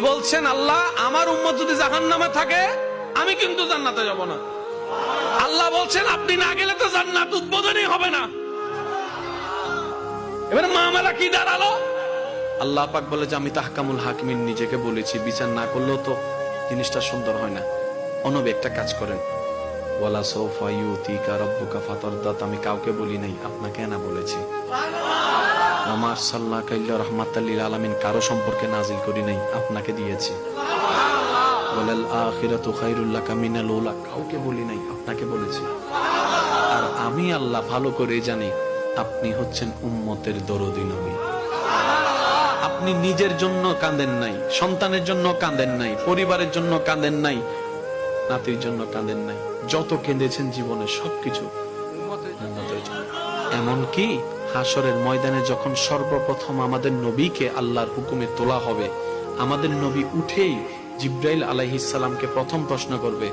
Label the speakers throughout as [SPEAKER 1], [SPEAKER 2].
[SPEAKER 1] বলছেন, আল্লাহ আমার উম্মত যদি জাহান্নামে থাকে আমি কিন্তু জান্নাতে যাব না। আল্লাহ বলছেন আপনি না গেলে তো জান্নাত উদ্বোধনই হবে না। এবারে মামলা কি দাঁড়ালো? আল্লাহ পাক বলে যে আমি তাহকামুল হাকিমিন নিজেকে বলেছি, বিচার না করলেও তো জিনিসটা সুন্দর হয় না। অনবী একটা কাজ করেন, ওয়ালা সাউফা ইউতিকা রাব্বুকা ফাতারদাত, আমি কাউকে বলি নাই, আপনাকে না বলেছি। ওমা আরসালনাকা ইল্লা রাহমাতাল লিল আলামিন, কারো সম্পর্কে নাজিল করি নাই, আপনাকে দিয়েছি। ওয়ালাল আখিরাতু খায়রুল লাকা মিনাল উলা, কাউকে বলি নাই, আপনাকে বলেছি। আর আমি আল্লাহ ভালো করে জানি আপনি হচ্ছেন উম্মতের দরদী নবী। আপনি নিজের জন্য কাঁদেন নাই, সন্তানের জন্য কাঁদেন নাই, পরিবারের জন্য কাঁদেন নাই, নাতির জন্য কাঁদেন নাই, যত কেঁদেছেন জীবনে সবকিছু উম্মতের জন্য। এমনকি হাসরের ময়দানে যখন সর্বপ্রথম আমাদের নবীকে আল্লাহর হুকুমে তোলা হবে, আমাদের নবী উঠেই জিব্রাইল আলাইহিস সালামকে প্রথম প্রশ্ন করবে,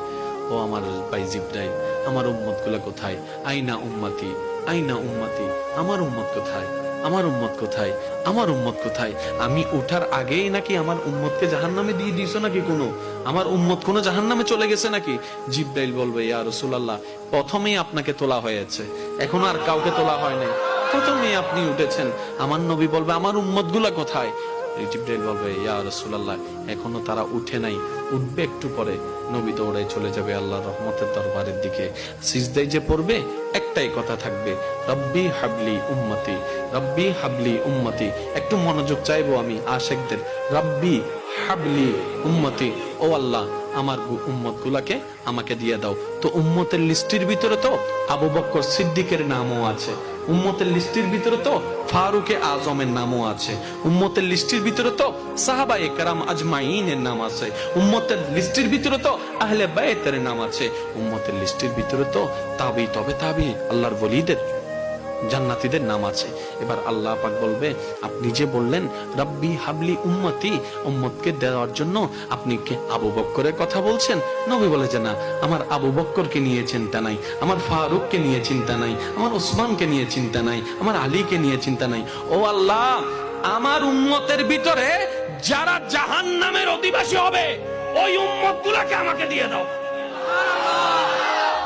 [SPEAKER 1] ও আমার ভাই জিব্রাইল, আমার উম্মত গুলা কোথায়? আইনা উম্মতি, আইনা উম্মতি, আমার উম্মত কোথায়? আমার উম্মত কোথায়? আমার উম্মত কোথায়? আমি ওঠার আগেই নাকি আমার উম্মতকে জাহান্নামে দিয়ে দিয়েছো নাকি? কোনো আমার উম্মত কোনো জাহান্নামে চলে গেছে নাকি? জিব্রাইল বলবে, ইয়া রাসূলুল্লাহ, প্রথমেই আপনাকে তোলা হয়েছে, এখন আর কাউকে তোলা হয় নাই, প্রথমেই আপনি উঠেছেন। আমার নবী বলবে, আমার উম্মত গুলা কোথায়? জিব্রাইল বলবে, ইয়া রাসূলুল্লাহ, এখনো তারা উঠে নাই, উঠবে একটু পরে। নবী দৌড়ে চলে যাবে আল্লাহর রহমতের দরবারের দিকে। সিজদায় যে পড়বে একটাই কথা থাকবে, রব্বি হাবলি উম্মতি, রব্বি হাবলি উম্মতি। একটু মনোযোগ চাইবো আমি আশিকদের, রব্বি হাবলি উম্মতি, ও আল্লাহ আমার উম্মত গুলাকে আমাকে দিয়ে দাও। তো উম্মতের লিস্টের ভিতরে তো আবু বকর সিদ্দিকের নামও আছে, উম্মতের লিস্টের ভিতরে তো ফারুকে আজমের নামও আছে, উম্মতের লিস্টের ভিতরে তো সাহাবায়ে কেরাম আজমাইনের নাম আছে, উম্মতের লিস্টের ভিতরে তো আহলে বাইতের নাম আছে, উম্মতের লিস্টের ভিতরে তো তাবি তবে তাবি আল্লাহর ওলিদের জান্নাতীদের নাম আছে। এবার আল্লাহ পাক বলবে, আপনি যে বললেন রব্বি হাবলি উম্মতি, উম্মতকে দেওয়ার জন্য আপনি কি আবু বকরের কথা বলছেন? নবী বলে যে না, আমার আবু বকরকে নিয়ে চিন্তা নাই, আমার ফারুককে নিয়ে চিন্তা নাই, আমার ওসমানকে নিয়ে চিন্তা নাই, আমার আলীকে নিয়ে চিন্তা নাই। ও আল্লাহ, আমার উম্মতের ভিতরে যারা জাহান্নামের অধিবাসী হবে ওই উম্মতগুলোকে আমাকে দিয়ে দাও।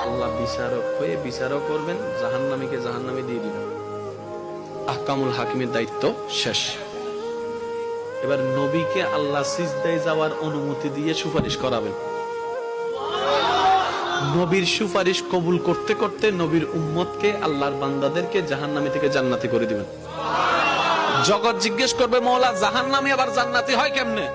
[SPEAKER 1] আল্লাহ বিচারক হয়ে বিচারও করবেন, জাহান্নামীকে জাহান্নামে দিয়ে দিবেন। আহকামুল হাকিমের দায়িত্ব শেষ। এবার নবীকে আল্লাহ সিজদায় যাওয়ার অনুমতি দিয়ে সুপারিশ করাবেন। নবীর সুপারিশ কবুল করতে করতে নবীর উম্মতকে, আল্লাহর বান্দাদেরকে জাহান্নামী থেকে জান্নাতি করে দিবেন। জগৎ জিজ্ঞেস করবে, মওলা জাহান্নামী আবার জান্নাতি হয় কেমনে?